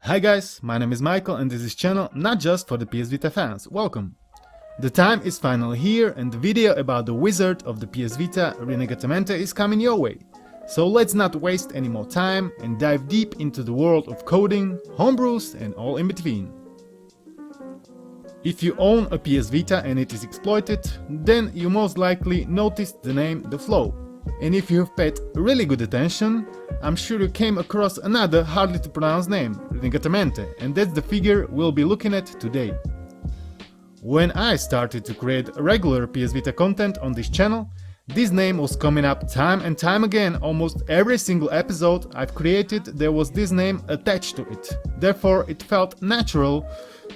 Hi guys, my name is Michael and this is channel not just for the PS Vita fans. Welcome! The time is finally here and the video about the Wizard of the PS Vita, Rinnegatamante, is coming your way. So let's not waste any more time and dive deep into the world of coding, homebrews and all in between. If you own a PS Vita and it is exploited, then you most likely noticed the name The Flow. And if you've paid really good attention, I'm sure you came across another hardly to pronounce name, Rinnegatamante, and that's the figure we'll be looking at today. When I started to create regular PS Vita content on this channel, this name was coming up time and time again. Almost every single episode I've created there was this name attached to it. Therefore it felt natural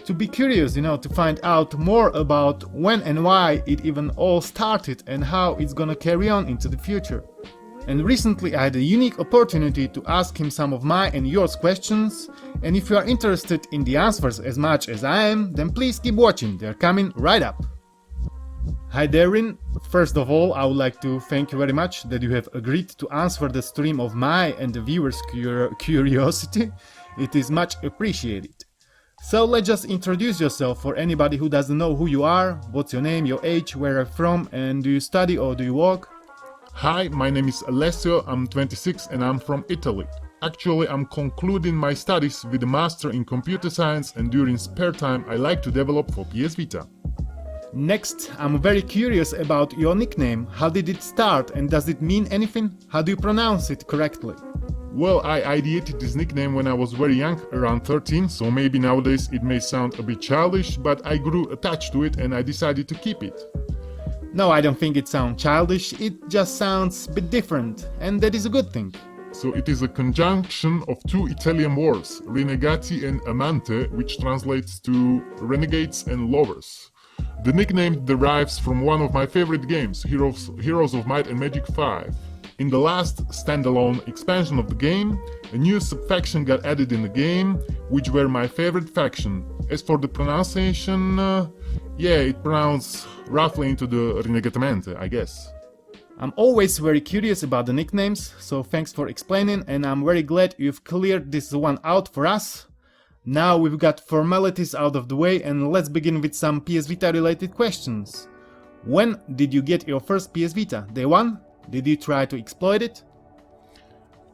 to be curious, to find out more about when and why it even all started and how it's gonna carry on into the future. And recently I had a unique opportunity to ask him some of my and yours questions, and if you are interested in the answers as much as I am, then please keep watching, they're coming right up. Hi Darren, first of all I would like to thank you very much that you have agreed to answer the stream of my and the viewers' curiosity. It is much appreciated. So let's just introduce yourself for anybody who doesn't know who you are, what's your name, your age, where you're from, and do you study or do you work? Hi, my name is Alessio, I'm 26 and I'm from Italy. Actually, I'm concluding my studies with a master in computer science and during spare time I like to develop for PS Vita. Next, I'm very curious about your nickname. How did it start and does it mean anything? How do you pronounce it correctly? Well, I ideated this nickname when I was very young, around 13, so maybe nowadays it may sound a bit childish, but I grew attached to it and I decided to keep it. No, I don't think it sounds childish, it just sounds a bit different, and that is a good thing. So it is a conjunction of two Italian words, Rinnegati and Amante, which translates to renegades and lovers. The nickname derives from one of my favorite games, Heroes of Might and Magic 5. In the last standalone expansion of the game, a new sub-faction got added in the game, which were my favorite faction. As for the pronunciation, it pronounced roughly into the Rinnegatamante, I guess. I'm always very curious about the nicknames, so thanks for explaining, and I'm very glad you've cleared this one out for us. Now we've got formalities out of the way and let's begin with some PS Vita related questions. When did you get your first PS Vita? Day one? Did you try to exploit it?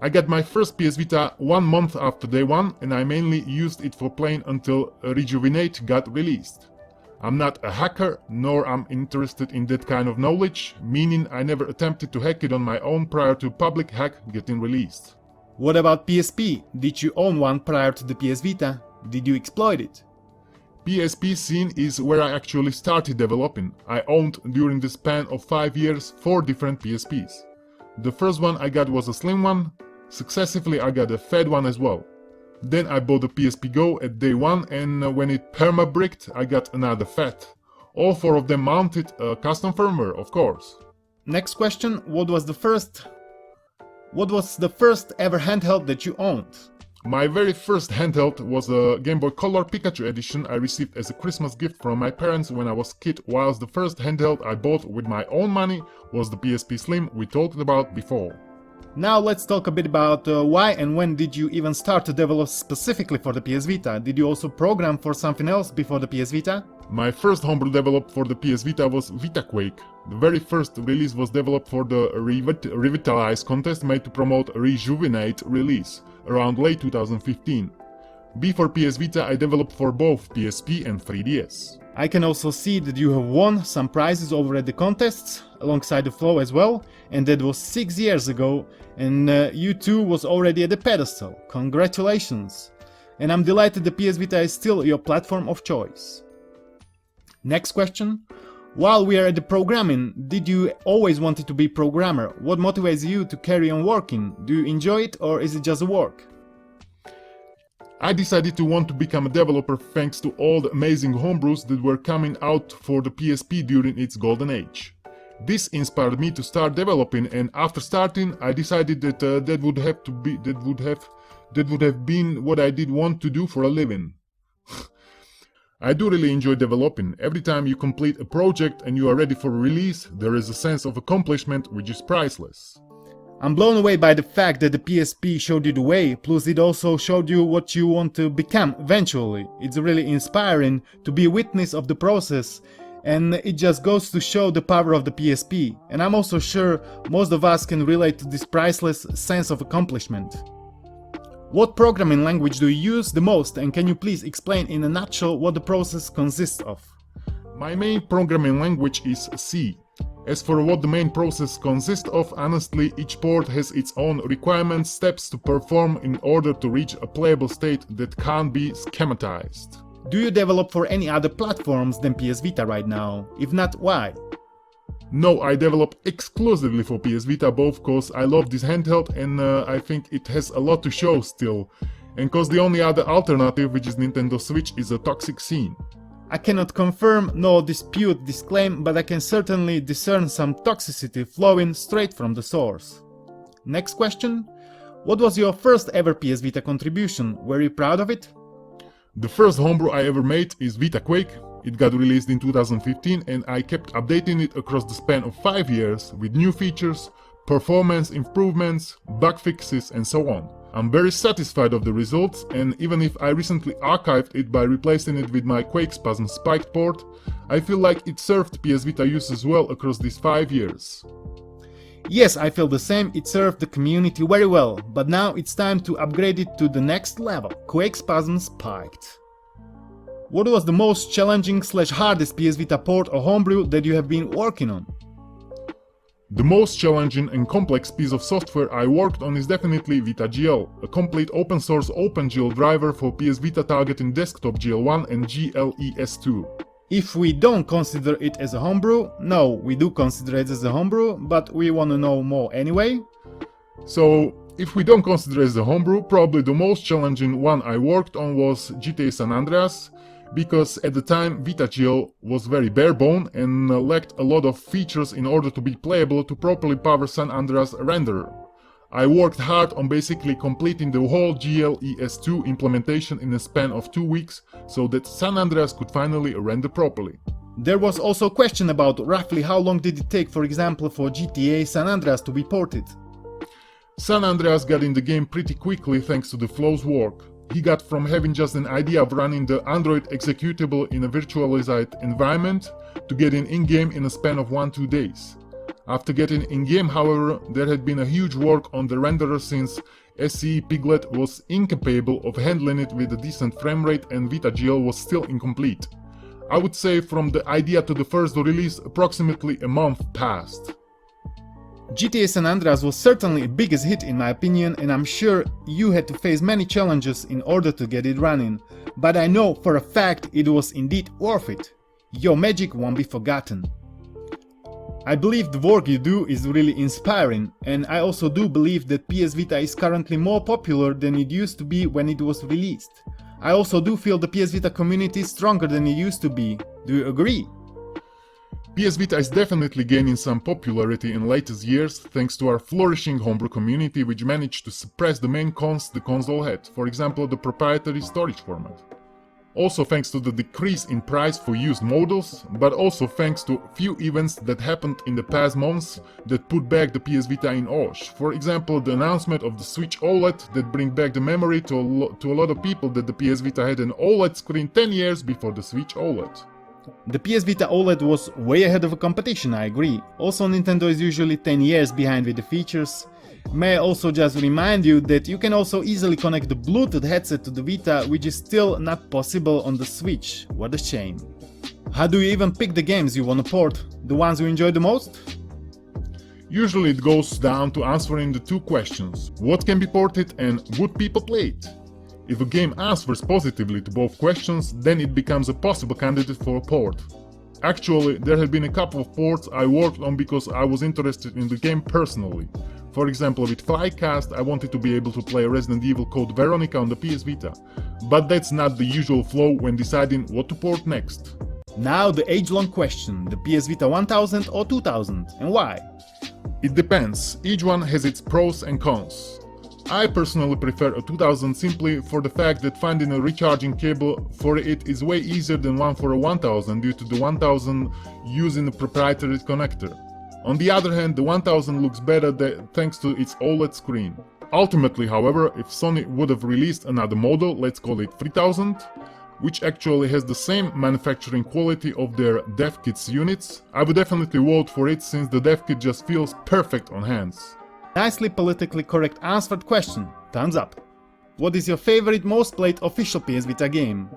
I got my first PS Vita 1 month after day one and I mainly used it for playing until Rejuvenate got released. I'm not a hacker, nor I'm interested in that kind of knowledge, meaning I never attempted to hack it on my own prior to public hack getting released. What about PSP? Did you own one prior to the PS Vita? Did you exploit it? PSP scene is where I actually started developing. I owned during the span of 5 years 4 different PSPs. The first one I got was a slim one, successively I got a fat one as well. Then I bought a PSP Go at day one and when it perma-bricked I got another fat. All 4 of them mounted a custom firmware, of course. Next question, what was the first ever handheld that you owned? My very first handheld was a Game Boy Color Pikachu edition I received as a Christmas gift from my parents when I was a kid, whilst the first handheld I bought with my own money was the PSP Slim we talked about before. Now let's talk a bit about why and when did you even start to develop specifically for the PS Vita? Did you also program for something else before the PS Vita? My first homebrew developed for the PS Vita was VitaQuake. The very first release was developed for the Revitalize contest made to promote a Rejuvenate release around late 2015. Before PS Vita I developed for both PSP and 3DS. I can also see that you have won some prizes over at the contests, alongside the Flow as well, and that was 6 years ago, and you too was already at the pedestal. Congratulations! And I'm delighted the PS Vita is still your platform of choice. Next question. While we are at the programming, did you always wanted to be programmer? What motivates you to carry on working? Do you enjoy it or is it just work? I decided to want to become a developer thanks to all the amazing homebrews that were coming out for the PSP during its golden age. This inspired me to start developing, and after starting I decided that that would have been what I did want to do for a living. I do really enjoy developing. Every time you complete a project and you are ready for release, there is a sense of accomplishment which is priceless. I'm blown away by the fact that the PSP showed you the way, plus it also showed you what you want to become eventually. It's really inspiring to be a witness of the process, and it just goes to show the power of the PSP, and I'm also sure most of us can relate to this priceless sense of accomplishment. What programming language do you use the most, and can you please explain in a nutshell what the process consists of? My main programming language is C. As for what the main process consists of, honestly, each port has its own requirements, steps to perform in order to reach a playable state that can't be schematized. Do you develop for any other platforms than PS Vita right now? If not, why? No, I develop exclusively for PS Vita, both cause I love this handheld and I think it has a lot to show still, and cause the only other alternative, which is Nintendo Switch, is a toxic scene. I cannot confirm nor dispute this claim, but I can certainly discern some toxicity flowing straight from the source. Next question. What was your first ever PS Vita contribution? Were you proud of it? The first homebrew I ever made is Vita Quake. It got released in 2015 and I kept updating it across the span of 5 years with new features, performance improvements, bug fixes and so on. I'm very satisfied of the results, and even if I recently archived it by replacing it with my Quake Spasm spiked port, I feel like it served PS Vita users well across these 5 years. Yes, I feel the same, it served the community very well, but now it's time to upgrade it to the next level, Quake Spasm Spiked. What was the most challenging / hardest PS Vita port or homebrew that you have been working on? The most challenging and complex piece of software I worked on is definitely VitaGL, a complete open source OpenGL driver for PS Vita targeting desktop GL1 and GLES2. If we don't consider it as a homebrew, no, we do consider it as a homebrew, but we want to know more anyway. So, if we don't consider it as a homebrew, probably the most challenging one I worked on was GTA San Andreas, because at the time VitaGL was very barebone and lacked a lot of features in order to be playable to properly power San Andreas renderer. I worked hard on basically completing the whole GLES2 implementation in a span of 2 weeks so that San Andreas could finally render properly. There was also a question about roughly how long did it take, for example, for GTA San Andreas to be ported. San Andreas got in the game pretty quickly thanks to the Flow's work. He got from having just an idea of running the Android executable in a virtualized environment to getting in-game in a span of 1-2 days. After getting in-game, however, there had been a huge work on the renderer since SCE Piglet was incapable of handling it with a decent frame rate and VitaGL was still incomplete. I would say from the idea to the first release, approximately a month passed. GTA San Andreas was certainly the biggest hit in my opinion, and I'm sure you had to face many challenges in order to get it running, but I know for a fact it was indeed worth it. Your magic won't be forgotten. I believe the work you do is really inspiring, and I also do believe that PS Vita is currently more popular than it used to be when it was released. I also do feel the PS Vita community is stronger than it used to be. Do you agree? PS Vita is definitely gaining some popularity in latest years thanks to our flourishing homebrew community which managed to suppress the main cons the console had, for example the proprietary storage format. Also thanks to the decrease in price for used models, but also thanks to few events that happened in the past months that put back the PS Vita in OSH. For example, the announcement of the Switch OLED that bring back the memory to a lot of people that the PS Vita had an OLED screen 10 years before the Switch OLED. The PS Vita OLED was way ahead of the competition, I agree. Also Nintendo is usually 10 years behind with the features. May I also just remind you that you can also easily connect the Bluetooth headset to the Vita, which is still not possible on the Switch. What a shame. How do you even pick the games you want to port? The ones you enjoy the most? Usually it goes down to answering the two questions: what can be ported and would people play it? If a game answers positively to both questions, then it becomes a possible candidate for a port. Actually, there have been a couple of ports I worked on because I was interested in the game personally. For example, with Flycast I wanted to be able to play Resident Evil Code Veronica on the PS Vita. But that's not the usual flow when deciding what to port next. Now the age-long question, the PS Vita 1000 or 2000, and why? It depends, each one has its pros and cons. I personally prefer a 2000 simply for the fact that finding a recharging cable for it is way easier than one for a 1000 due to the 1000 using a proprietary connector. On the other hand, the 1000 looks better thanks to its OLED screen. Ultimately, however, if Sony would have released another model, let's call it 3000, which actually has the same manufacturing quality of their dev kits units, I would definitely vote for it since the dev kit just feels perfect on hands. Nicely politically correct answered question. Thumbs up. What is your favorite most played official PS Vita game?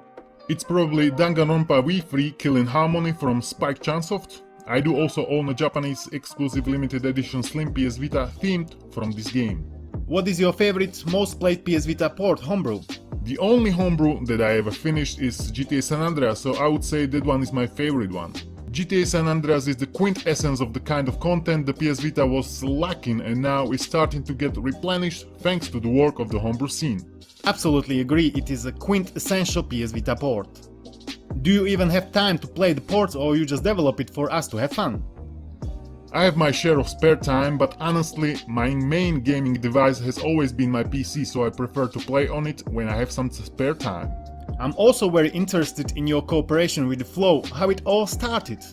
It's probably Danganronpa V3 Killing Harmony from Spike Chunsoft. I do also own a Japanese exclusive limited edition Slim PS Vita themed from this game. What is your favorite most played PS Vita port homebrew? The only homebrew that I ever finished is GTA San Andreas, so I would say that one is my favorite one. GTA San Andreas is the quintessence of the kind of content the PS Vita was lacking and now is starting to get replenished thanks to the work of the homebrew scene. Absolutely agree, it is a quintessential PS Vita port. Do you even have time to play the ports or you just develop it for us to have fun? I have my share of spare time, but honestly, my main gaming device has always been my PC, so I prefer to play on it when I have some spare time. I'm also very interested in your cooperation with the Flow, how it all started.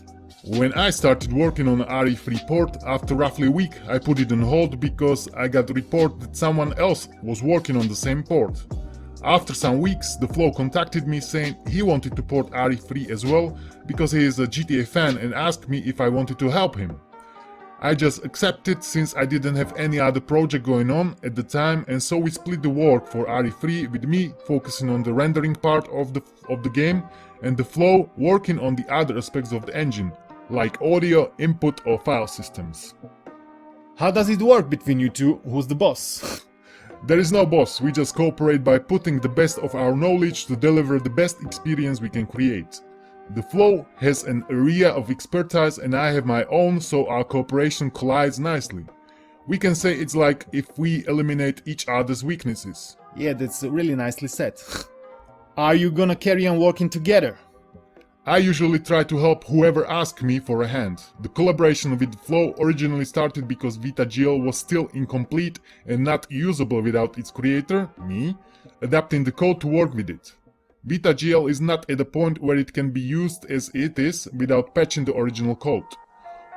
When I started working on the RE3 port, after roughly a week I put it on hold because I got the report that someone else was working on the same port. After some weeks, the Flow contacted me saying he wanted to port RE3 as well because he is a GTA fan and asked me if I wanted to help him. I just accepted since I didn't have any other project going on at the time, and so we split the work for RE3 with me focusing on the rendering part of the game and the Flow working on the other aspects of the engine, like audio, input or file systems. How does it work between you two? Who's the boss? There is no boss, we just cooperate by putting the best of our knowledge to deliver the best experience we can create. The Flow has an area of expertise and I have my own, so our cooperation collides nicely. We can say it's like if we eliminate each other's weaknesses. Yeah, that's really nicely said. Are you gonna carry on working together? I usually try to help whoever asks me for a hand. The collaboration with Flow originally started because Vita GL was still incomplete and not usable without its creator, me, adapting the code to work with it. Vita GL is not at a point where it can be used as it is without patching the original code.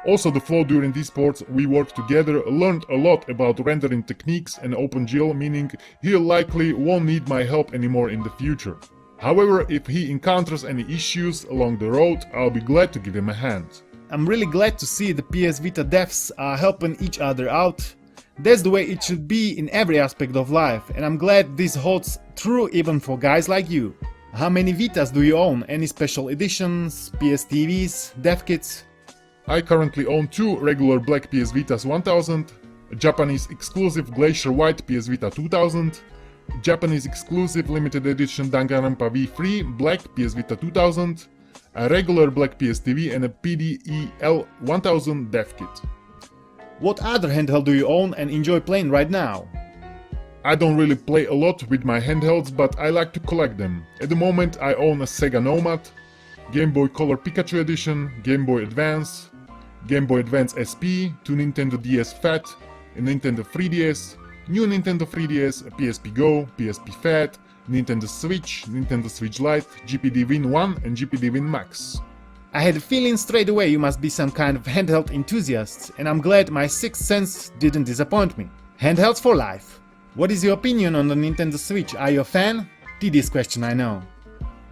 Also the Flow during these ports we worked together, learned a lot about rendering techniques and OpenGL, meaning he likely won't need my help anymore in the future. However, if he encounters any issues along the road, I'll be glad to give him a hand. I'm really glad to see the PS Vita devs are helping each other out. That's the way it should be in every aspect of life, and I'm glad this holds true even for guys like you. How many Vitas do you own? Any special editions, PS TVs, dev kits? I currently own two regular black PS Vitas 1000, a Japanese exclusive Glacier White PS Vita 2000, Japanese exclusive limited edition Danganronpa V3 black PS Vita 2000, a regular black PS TV and a PDE-L 1000 dev kit. What other handheld do you own and enjoy playing right now? I don't really play a lot with my handhelds, but I like to collect them. At the moment I own a Sega Nomad, Game Boy Color Pikachu Edition, Game Boy Advance, Game Boy Advance SP, two Nintendo DS Fat, a Nintendo 3DS, new Nintendo 3DS, a PSP Go, PSP Fat, Nintendo Switch Lite, GPD Win 1 and GPD Win Max. I had a feeling straight away you must be some kind of handheld enthusiast, and I'm glad my sixth sense didn't disappoint me. Handhelds for life. What is your opinion on the Nintendo Switch? Are you a fan? Tedious question, I know.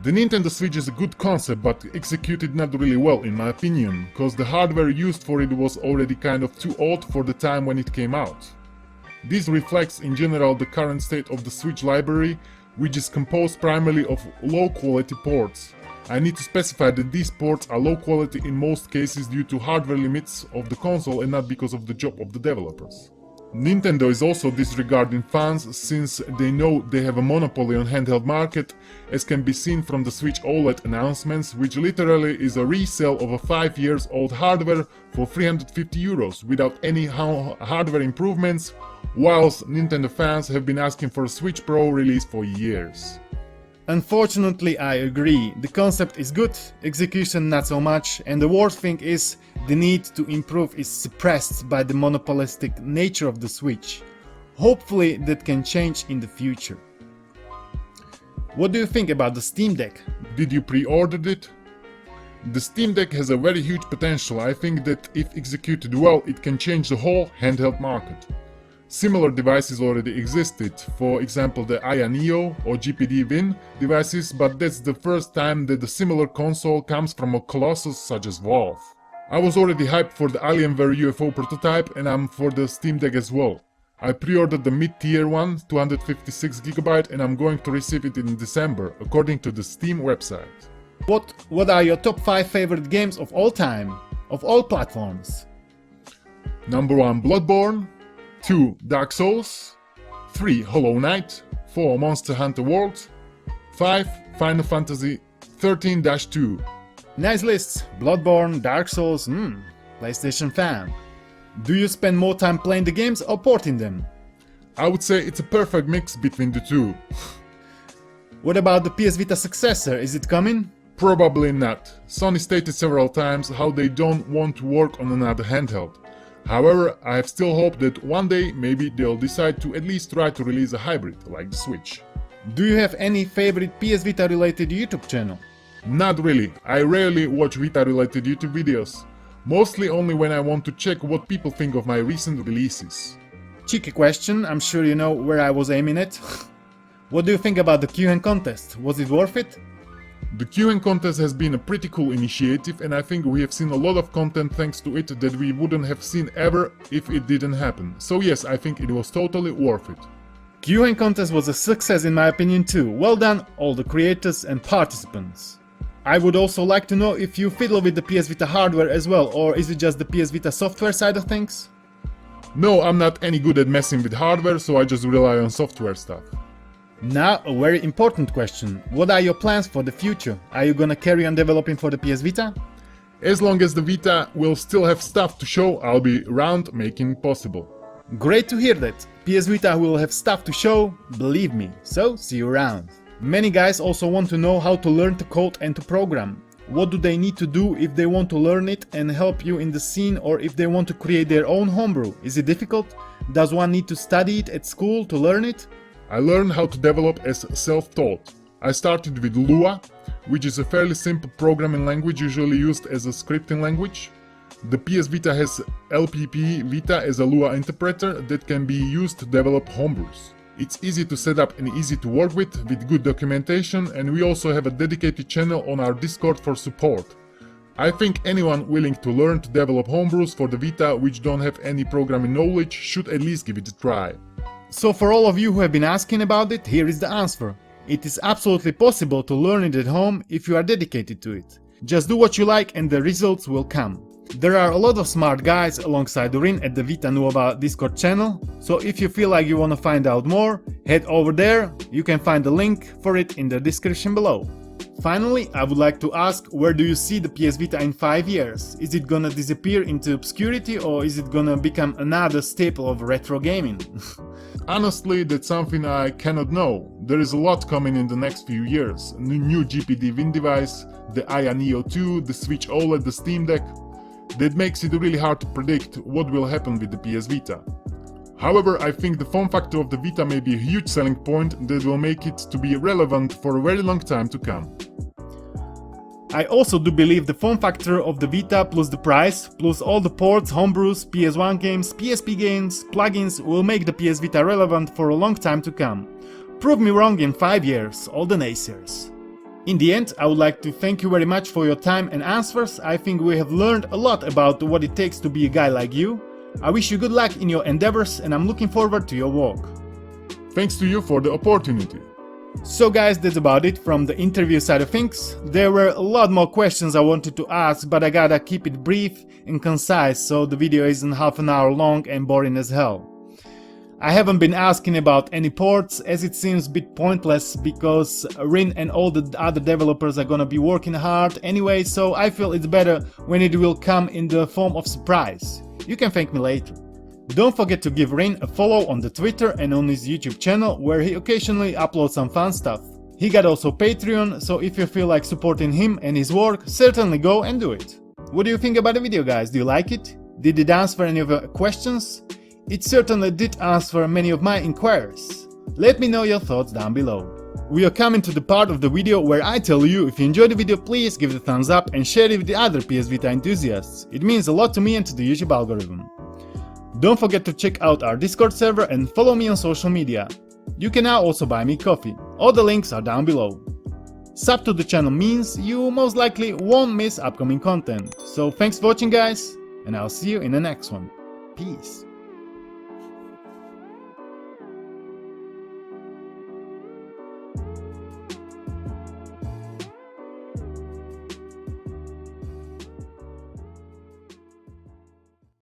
The Nintendo Switch is a good concept, but executed not really well in my opinion, cause the hardware used for it was already kind of too old for the time when it came out. This reflects in general the current state of the Switch library, which is composed primarily of low quality ports. I need to specify that these ports are low quality in most cases due to hardware limits of the console and not because of the job of the developers. Nintendo is also disregarding fans since they know they have a monopoly on handheld market, as can be seen from the Switch OLED announcements, which literally is a resale of a 5 years old hardware for €350 without any hardware improvements, whilst Nintendo fans have been asking for a Switch Pro release for years. Unfortunately, I agree. The concept is good, execution not so much, and the worst thing is the need to improve is suppressed by the monopolistic nature of the Switch. Hopefully that can change in the future. What do you think about the Steam Deck? Did you pre-order it? The Steam Deck has a very huge potential. I think that if executed well, it can change the whole handheld market. Similar devices already existed, for example the Aya Neo or GPD Win devices, but that's the first time that a similar console comes from a colossus such as Valve. I was already hyped for the Alienware UFO prototype, and I'm for the Steam Deck as well. I pre-ordered the mid-tier one, 256GB, and I'm going to receive it in December, according to the Steam website. What are your top 5 favorite games of all time, of all platforms? Number 1 Bloodborne, 2 Dark Souls, 3 Hollow Knight, 4 Monster Hunter World, 5 Final Fantasy 13-2. Nice lists. Bloodborne, Dark Souls, PlayStation fan. Do you spend more time playing the games or porting them? I would say it's a perfect mix between the two. What about the PS Vita successor, is it coming? Probably not. Sony stated several times how they don't want to work on another handheld. However, I have still hope that one day maybe they'll decide to at least try to release a hybrid like the Switch. Do you have any favorite PS Vita related YouTube channel? Not really. I rarely watch Vita related YouTube videos. Mostly only when I want to check what people think of my recent releases. Cheeky question, I'm sure you know where I was aiming at. What do you think about the Kyuhen contest? Was it worth it? The Kyuhen contest has been a pretty cool initiative, and I think we have seen a lot of content thanks to it that we wouldn't have seen ever if it didn't happen. So yes, I think it was totally worth it. Kyuhen contest was a success in my opinion too. Well done all the creators and participants. I would also like to know if you fiddle with the PS Vita hardware as well, or is it just the PS Vita software side of things? No, I'm not any good at messing with hardware, so I just rely on software stuff. Now, a very important question. What are your plans for the future? Are you gonna carry on developing for the PS Vita? As long as the Vita will still have stuff to show, I'll be around making it possible. Great to hear that. PS Vita will have stuff to show, believe me, so see you around. Many guys also want to know how to learn to code and to program. What do they need to do if they want to learn it and help you in the scene, or if they want to create their own homebrew? Is it difficult? Does one need to study it at school to learn it? I learned how to develop as self-taught. I started with Lua, which is a fairly simple programming language usually used as a scripting language. The PS Vita has LPP Vita as a Lua interpreter that can be used to develop homebrews. It's easy to set up and easy to work with good documentation, and we also have a dedicated channel on our Discord for support. I think anyone willing to learn to develop homebrews for the Vita which don't have any programming knowledge should at least give it a try. So for all of you who have been asking about it, here is the answer. It is absolutely possible to learn it at home if you are dedicated to it. Just do what you like and the results will come. There are a lot of smart guys alongside Rin at the Vita Nuova Discord channel, so if you feel like you want to find out more, head over there, you can find the link for it in the description below. Finally, I would like to ask, where do you see the PS Vita in 5 years? Is it gonna disappear into obscurity, or is it gonna become another staple of retro gaming? Honestly, that's something I cannot know. There is a lot coming in the next few years. A new GPD Win device, the Aya Neo 2, the Switch OLED, the Steam Deck. That makes it really hard to predict what will happen with the PS Vita. However, I think the form factor of the Vita may be a huge selling point that will make it to be relevant for a very long time to come. I also do believe the form factor of the Vita plus the price, plus all the ports, homebrews, PS1 games, PSP games, plugins will make the PS Vita relevant for a long time to come. Prove me wrong in 5 years, all the naysayers. In the end, I would like to thank you very much for your time and answers. I think we have learned a lot about what it takes to be a guy like you. I wish you good luck in your endeavors and I'm looking forward to your work. Thanks to you for the opportunity. So guys, that's about it from the interview side of things. There were a lot more questions I wanted to ask, but I gotta keep it brief and concise so the video isn't half an hour long and boring as hell. I haven't been asking about any ports, as it seems a bit pointless because Rin and all the other developers are gonna be working hard anyway, so I feel it's better when it will come in the form of surprise. You can thank me later. Don't forget to give Rin a follow on the Twitter and on his YouTube channel, where he occasionally uploads some fun stuff. He got also Patreon, so if you feel like supporting him and his work, certainly go and do it. What do you think about the video, guys? Do you like it? Did it answer any of your questions? It certainly did answer many of my inquiries. Let me know your thoughts down below. We are coming to the part of the video where I tell you if you enjoyed the video, please give it a thumbs up and share it with the other PS Vita enthusiasts. It means a lot to me and to the YouTube algorithm. Don't forget to check out our Discord server and follow me on social media. You can now also buy me coffee. All the links are down below. Sub to the channel means you most likely won't miss upcoming content. So thanks for watching guys, and I'll see you in the next one. Peace.